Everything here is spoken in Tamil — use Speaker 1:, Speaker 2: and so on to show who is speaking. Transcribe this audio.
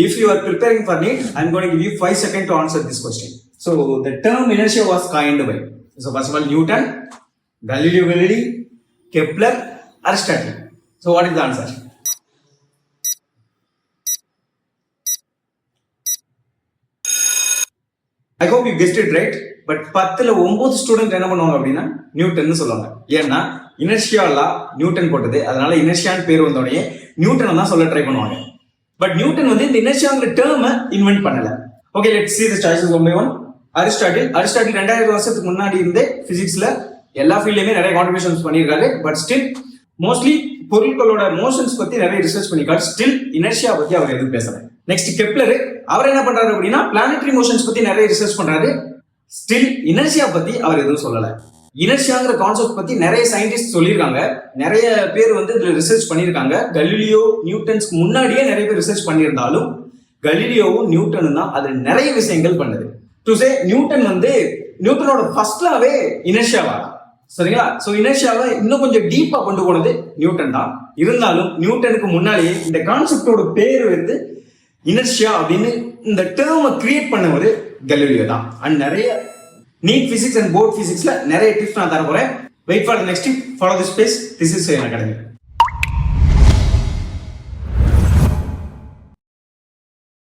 Speaker 1: If you are preparing for NEET, I'm going to give you 5 seconds to answer this question. So the term inertia was coined by, so first of all, Newton, Galileo Galilei, Kepler, Aristotle. So what is the answer? I hope you guessed it right. But 10ல 9 ஸ்டூடெண்ட் என்ன பண்ணுவாங்க அப்படின்னா நியூட்டன் சொல்லுவாங்க. ஏன்னா இனர்ஷியா லா நியூட்டன் போட்டது, அதனால இனர்ஷியான்னு பேர் வந்தோடனே நியூட்டனை தான் சொல்ல ட்ரை பண்ணுவாங்க. பட் நியூட்டன் வந்து இந்த இனர்ஷியாங்கிற டேர்மை இன்வென்ட் பண்ணல. Okay, let's see the choices one by one. Aristotle 2000 வருஷத்துக்கு முன்னாடி இருந்தே பிசிக்ஸ்ல எல்லா ஃபீல்ட்லயுமே நிறைய கான்ட்ரிபியூஷன்ஸ் பண்ணியிருக்காரு. பட் ஸ்டில் மோஸ்ட்லி பொருட்களோட மோஷன்ஸ் பத்தி நிறைய ரிசர்ச் பண்ணிருக்காரு. ஸ்டில் இனர்ஷியா பத்தி அவர் எதுவும் பேசல. நெக்ஸ்ட் கெப்லர், அவர் என்ன பண்றாரு அப்படின்னா பிளானட்டரி மோஷன்ஸ் பத்தி நிறைய ரிசர்ச் பண்றாரு. ஸ்டில் இனர்ஷியா பத்தி அவர் எதுவும் சொல்லல. இனர்ஷியாங்கிற கான்செப்ட் பத்தி நிறைய சயின்டிஸ்ட் சொல்லியிருக்காங்க, நிறைய பேர் வந்து இதுல ரிசர்ச் பண்ணியிருக்காங்க. கலீலியோ நியூட்டன்ஸ்க்கு முன்னாடியே நிறைய பேர் ரிசர்ச் பண்ணியிருந்தாலும் கலீலியோவும் நியூட்டனும் தான் அது நிறைய விஷயங்கள் பண்ணுது. டு சே நியூட்டன் வந்து நியூட்டனோட ஃபர்ஸ்ட் லாவே இனர்ஷியாவா, சரிங்களா? சோ இனர்ஷியாவை இன்னும் கொஞ்சம் டீப்பா கொண்டு போனது நியூட்டன் தான். இருந்தாலும் நியூட்டனுக்கு முன்னாலேயே இந்த கான்செப்டோட பேர் வந்து இனர்ஷியா அப்படின்னு இந்த டேர்மை கிரியேட் பண்ணவர் கலீலியோ தான். அண்ட் நிறைய நீட் பிசிக்ஸ் அண்ட் போர்ட் பிசிக்ஸ்ல நிறைய டிப்ஸ் நான் தர போறேன். Wait for the next tip. Follow this space. This is academy.